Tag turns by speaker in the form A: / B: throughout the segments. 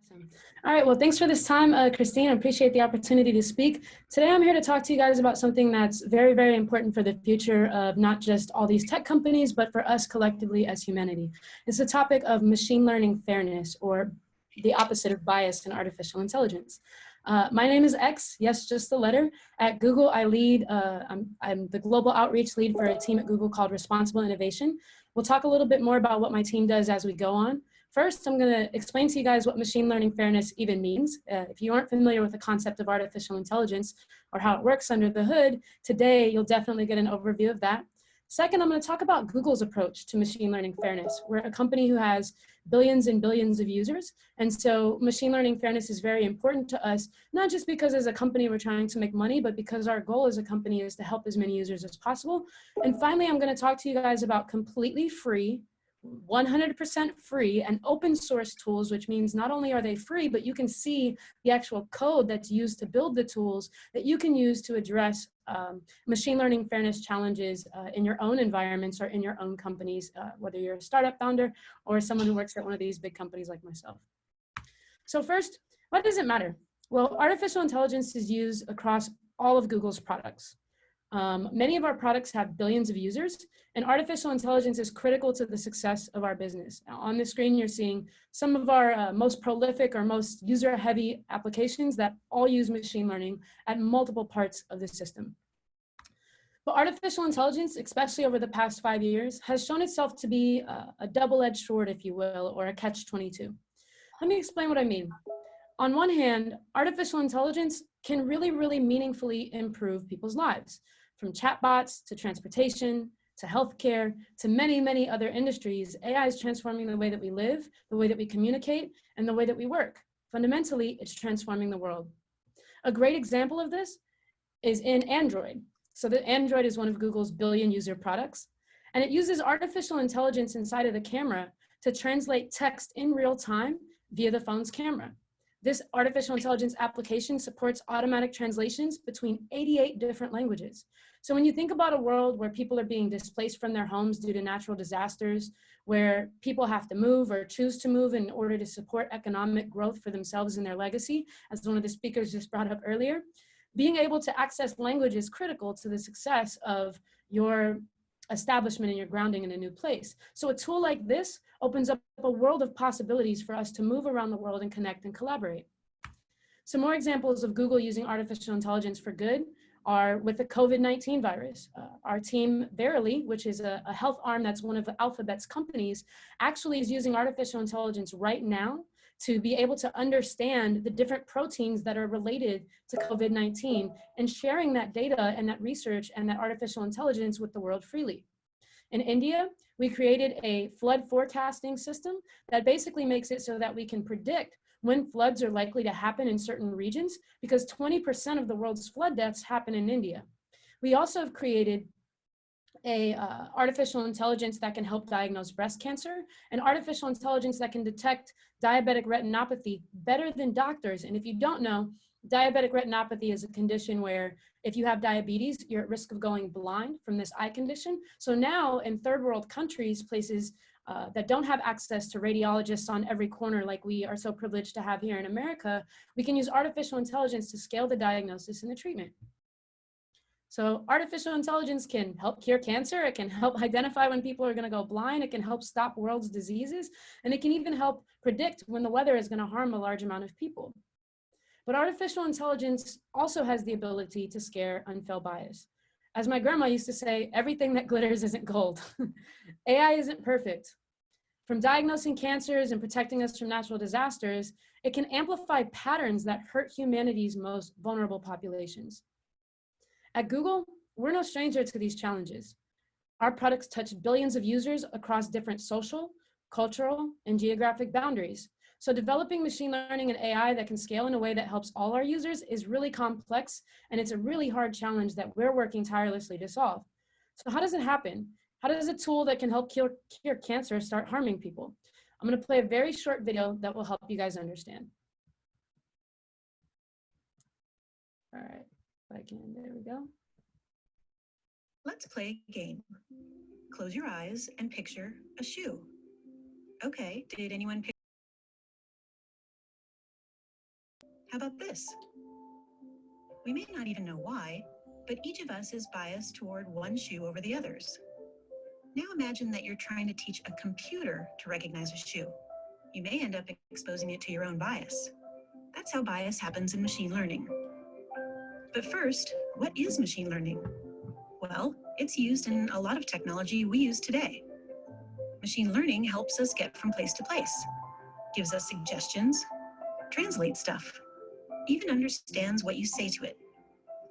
A: Awesome. All right, well, thanks for this time, Christine. I appreciate the opportunity to speak. Today, I'm here to talk to you guys about something that's very, very important for the future of not just all these tech companies, but for us collectively as humanity. It's the topic of machine learning fairness, or the opposite of bias in artificial intelligence. My name is X, yes, just the letter. At Google, I lead, I'm the global outreach lead for a team at Google called Responsible Innovation. We'll talk a little bit more about what my team does as we go on. First, I'm going to explain to you guys what machine learning fairness even means. If you aren't familiar with the concept of artificial intelligence or how it works under the hood, today you'll definitely get an overview of that. Second, I'm going to talk about Google's approach to machine learning fairness. We're a company who has billions and billions of users, and so machine learning fairness is very important to us, not just because as a company we're trying to make money, but because our goal as a company is to help as many users as possible. And finally, I'm going to talk to you guys about completely free, 100% free and open source tools, which means not only are they free, but you can see the actual code that's used to build the tools that you can use to address machine learning fairness challenges in your own environments or in your own companies, whether you're a startup founder or someone who works at one of these big companies like myself. So first, why does it matter? Well, artificial intelligence is used across all of Google's products. Many of our products have billions of users, and artificial intelligence is critical to the success of our business. Now, on the screen, you're seeing some of our most prolific or most user-heavy applications that all use machine learning at multiple parts of the system. But artificial intelligence, especially over the past 5 years, has shown itself to be a double-edged sword, if you will, or a catch-22. Let me explain what I mean. On one hand, artificial intelligence can really meaningfully improve people's lives. From chatbots to transportation, to healthcare, to many other industries, AI is transforming the way that we live, the way that we communicate, and the way that we work. Fundamentally, it's transforming the world. A great example of this is in Android. So the Android is one of Google's billion user products, and it uses artificial intelligence inside of the camera to translate text in real time via the phone's camera. This artificial intelligence application supports automatic translations between 88 different languages. So when you think about a world where people are being displaced from their homes due to natural disasters, where people have to move or choose to move in order to support economic growth for themselves and their legacy, as one of the speakers just brought up earlier, being able to access language is critical to the success of your establishment and your grounding in a new place. So a tool like this opens up a world of possibilities for us to move around the world and connect and collaborate. Some more examples of Google using artificial intelligence for good are with the COVID-19 virus. Our team, Verily, which is a health arm that's one of Alphabet's companies, actually is using artificial intelligence right now to be able to understand the different proteins that are related to COVID-19 and sharing that data and that research and that artificial intelligence with the world freely. In India, we created a flood forecasting system that basically makes it so that we can predict when floods are likely to happen in certain regions, because 20% of the world's flood deaths happen in India. We also have created a artificial intelligence that can help diagnose breast cancer, and artificial intelligence that can detect diabetic retinopathy better than doctors. And if you don't know, diabetic retinopathy is a condition where if you have diabetes, you're at risk of going blind from this eye condition. So now in third world countries, places that don't have access to radiologists on every corner like we are so privileged to have here in America, we can use artificial intelligence to scale the diagnosis and the treatment. So artificial intelligence can help cure cancer, it can help identify when people are going to go blind, it can help stop world's diseases, and it can even help predict when the weather is going to harm a large amount of people. But artificial intelligence also has the ability to scare unfelt bias. As my grandma used to say, everything that glitters isn't gold. AI isn't perfect. From diagnosing cancers and protecting us from natural disasters, it can amplify patterns that hurt humanity's most vulnerable populations. At Google, we're no stranger to these challenges. Our products touch billions of users across different social, cultural, and geographic boundaries. So developing machine learning and AI that can scale in a way that helps all our users is really complex, and it's a really hard challenge that we're working tirelessly to solve. So how does it happen? How does a tool that can help cure cancer start harming people? I'm going to play a very short video that will help you guys understand. All right, if I can, there we go.
B: Let's play a game. Close your eyes and picture a shoe. Okay, did anyone pick How about this? We may not even know why, but each of us is biased toward one shoe over the others. Now imagine that you're trying to teach a computer to recognize a shoe. You may end up exposing it to your own bias. That's how bias happens in machine learning. But first, what is machine learning? Well, it's used in a lot of technology we use today. Machine learning helps us get from place to place, gives us suggestions, translates stuff, even understands what you say to it.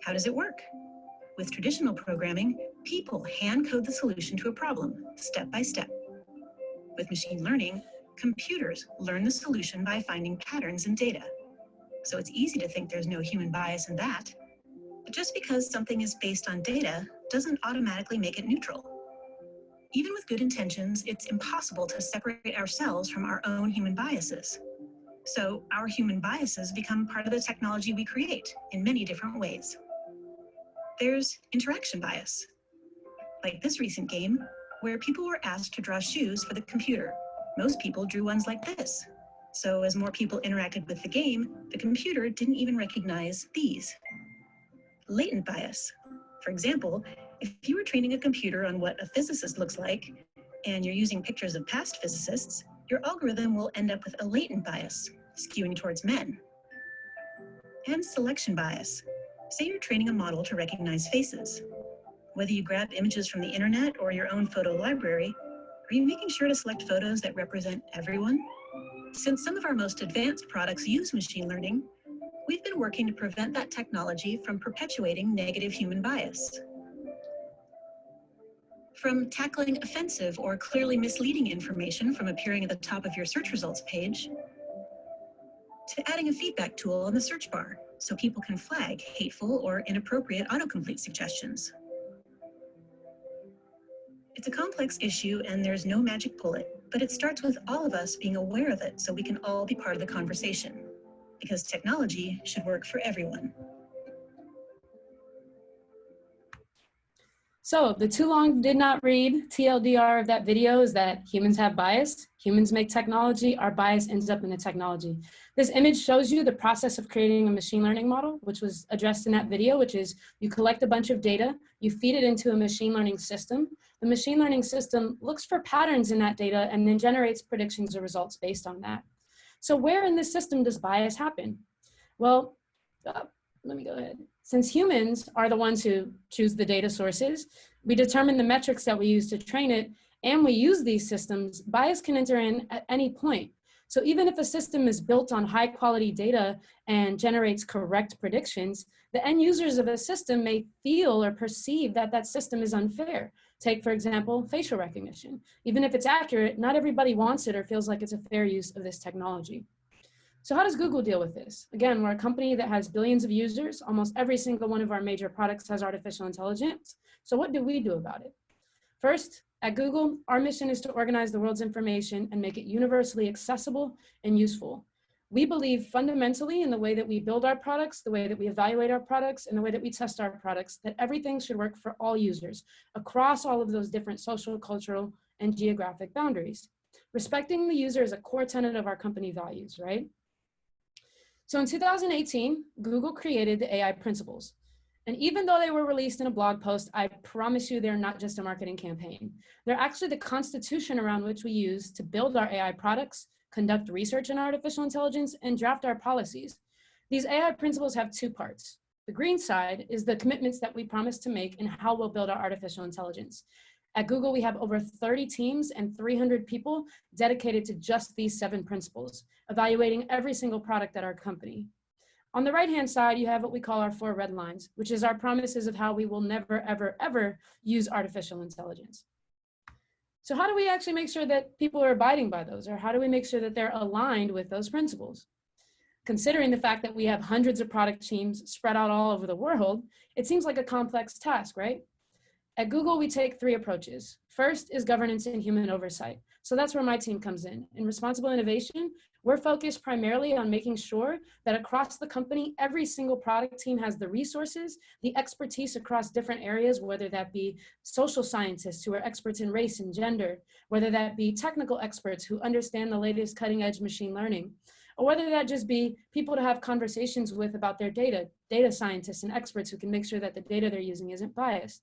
B: How does it work? With traditional programming, people hand code the solution to a problem, step by step. With machine learning, computers learn the solution by finding patterns in data. So it's easy to think there's no human bias in that. But just because something is based on data doesn't automatically make it neutral. Even with good intentions, it's impossible to separate ourselves from our own human biases. So our human biases become part of the technology we create in many different ways. There's interaction bias, like this recent game, where people were asked to draw shoes for the computer. Most people drew ones like this. So as more people interacted with the game, the computer didn't even recognize these. Latent bias. For example, if you were training a computer on what a physicist looks like, and you're using pictures of past physicists, your algorithm will end up with a latent bias, skewing towards men. And selection bias. Say you're training a model to recognize faces. Whether you grab images from the internet or your own photo library, are you making sure to select photos that represent everyone? Since some of our most advanced products use machine learning, we've been working to prevent that technology from perpetuating negative human bias. From tackling offensive or clearly misleading information from appearing at the top of your search results page, to adding a feedback tool on the search bar so people can flag hateful or inappropriate autocomplete suggestions. It's a complex issue and there's no magic bullet, but it starts with all of us being aware of it so we can all be part of the conversation. Because technology should work for everyone.
A: So the too long did not read TLDR of that video is that humans have bias. Humans make technology, our bias ends up in the technology. This image shows you the process of creating a machine learning model, which was addressed in that video, which is you collect a bunch of data, you feed it into a machine learning system. The machine learning system looks for patterns in that data and then generates predictions or results based on that. So where in this system does bias happen? Well, let me go ahead. Since humans are the ones who choose the data sources, we determine the metrics that we use to train it, and we use these systems, bias can enter in at any point. So even if a system is built on high quality data and generates correct predictions, the end users of a system may feel or perceive that that system is unfair. Take, for example, facial recognition. Even if it's accurate, not everybody wants it or feels like it's a fair use of this technology. So how does Google deal with this? Again, we're a company that has billions of users. Almost every single one of our major products has artificial intelligence. So what do we do about it? First, at Google, our mission is to organize the world's information and make it universally accessible and useful. We believe fundamentally in the way that we build our products, the way that we evaluate our products, and the way that we test our products, that everything should work for all users across all of those different social, cultural, and geographic boundaries. Respecting the user is a core tenet of our company values, right? So in 2018, Google created the AI principles. And even though they were released in a blog post, I promise you they're not just a marketing campaign. They're actually the constitution around which we use to build our AI products, conduct research in artificial intelligence, and draft our policies. These AI principles have two parts. The green side is the commitments that we promise to make in how we'll build our artificial intelligence. At Google, we have over 30 teams and 300 people dedicated to just these 7 principles, evaluating every single product at our company. On the right-hand side, you have what we call our 4 red lines, which is our promises of how we will never, ever, ever use artificial intelligence. So how do we actually make sure that people are abiding by those, or how do we make sure that they're aligned with those principles? Considering the fact that we have hundreds of product teams spread out all over the world, it seems like a complex task, right? At Google, we take 3 approaches. First is governance and human oversight. So that's where my team comes in. In responsible innovation, we're focused primarily on making sure that across the company, every single product team has the resources, the expertise across different areas, whether that be social scientists who are experts in race and gender, whether that be technical experts who understand the latest cutting edge machine learning, or whether that just be people to have conversations with about their data scientists and experts who can make sure that the data they're using isn't biased.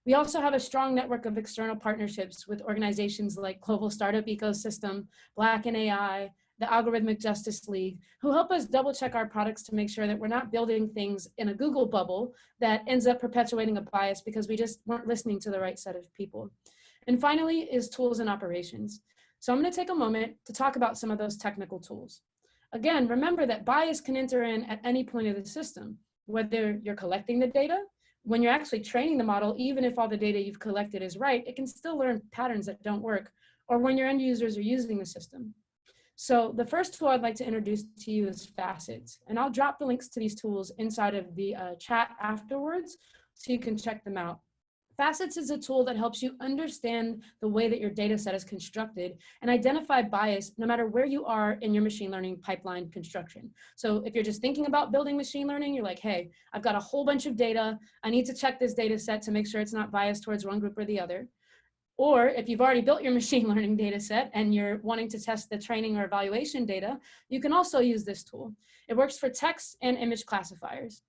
A: We also have a strong network of external partnerships with organizations like Global Startup Ecosystem, Black in AI, the Algorithmic Justice League, who help us double check our products to make sure that we're not building things in a Google bubble that ends up perpetuating a bias because we just weren't listening to the right set of people. And finally is tools and operations. So I'm going to take a moment to talk about some of those technical tools. Again, remember that bias can enter in at any point of the system, whether you're collecting the data, when you're actually training the model, even if all the data you've collected is right, it can still learn patterns that don't work, or when your end users are using the system. So the first tool I'd like to introduce to you is Facets, and I'll drop the links to these tools inside of the chat afterwards so you can check them out. Facets is a tool that helps you understand the way that your data set is constructed and identify bias no matter where you are in your machine learning pipeline construction. So if you're just thinking about building machine learning, you're like, hey, I've got a whole bunch of data. I need to check this data set to make sure it's not biased towards one group or the other. Or if you've already built your machine learning data set and you're wanting to test the training or evaluation data, you can also use this tool. It works for text and image classifiers.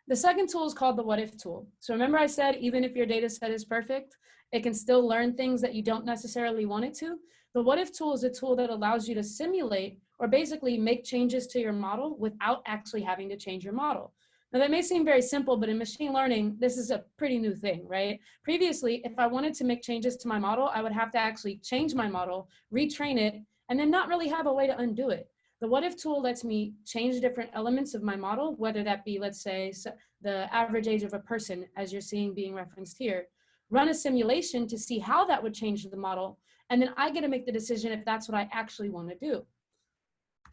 A: The second tool is called the what if tool. So remember I said, even if your data set is perfect, it can still learn things that you don't necessarily want it to. The what if tool is a tool that allows you to simulate or basically make changes to your model without actually having to change your model. Now that may seem very simple, but in machine learning, this is a pretty new thing, right? Previously, if I wanted to make changes to my model, I would have to actually change my model, retrain it, and then not really have a way to undo it. The what if tool lets me change different elements of my model, whether that be, let's say, the average age of a person, as you're seeing being referenced here, run a simulation to see how that would change the model, and then I get to make the decision if that's what I actually want to do.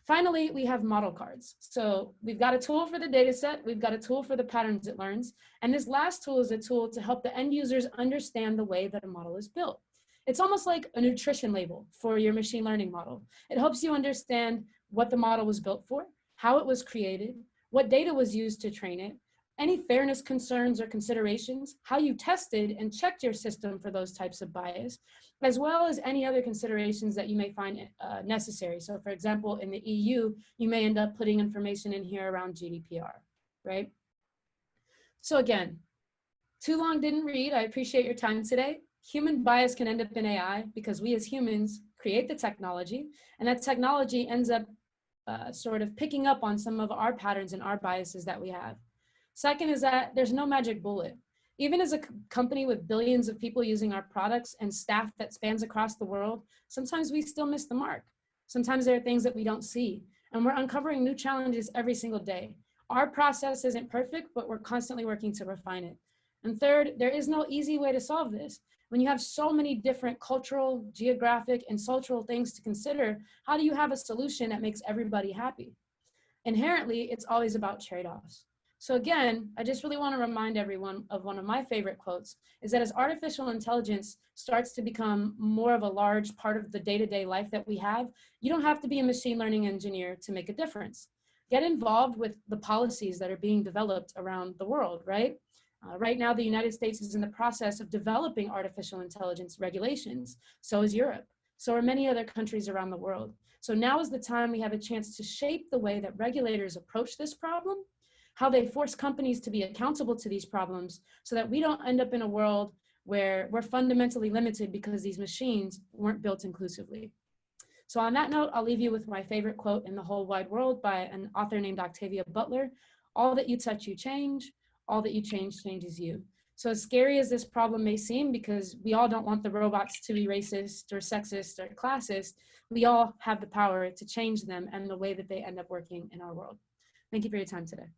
A: Finally, we have model cards. So we've got a tool for the data set, we've got a tool for the patterns it learns, and this last tool is a tool to help the end users understand the way that a model is built. It's almost like a nutrition label for your machine learning model. It helps you understand what the model was built for, how it was created, what data was used to train it, any fairness concerns or considerations, how you tested and checked your system for those types of bias, as well as any other considerations that you may find necessary. So for example, in the EU, you may end up putting information in here around GDPR, right? So again, too long didn't read. I appreciate your time today. Human bias can end up in AI because we as humans create the technology, and that technology ends up sort of picking up on some of our patterns and our biases that we have. Second is that there's no magic bullet. Even as a company with billions of people using our products and staff that spans across the world, sometimes we still miss the mark. Sometimes there are things that we don't see, and we're uncovering new challenges every single day. Our process isn't perfect, but we're constantly working to refine it. And third, there is no easy way to solve this. When you have so many different cultural, geographic, and social things to consider, how do you have a solution that makes everybody happy? Inherently, it's always about trade-offs. So again, I just really want to remind everyone of one of my favorite quotes, is that as artificial intelligence starts to become more of a large part of the day-to-day life that we have, you don't have to be a machine learning engineer to make a difference. Get involved with the policies that are being developed around the world, right? Right now, the United States is in the process of developing artificial intelligence regulations. So is Europe. So are many other countries around the world. So now is the time we have a chance to shape the way that regulators approach this problem, how they force companies to be accountable to these problems so that we don't end up in a world where we're fundamentally limited because these machines weren't built inclusively. So on that note, I'll leave you with my favorite quote in the whole wide world by an author named Octavia Butler: "All that you touch, you change. All that you change changes you." So as scary as this problem may seem, because we all don't want the robots to be racist or sexist or classist, we all have the power to change them and the way that they end up working in our world. Thank you for your time today.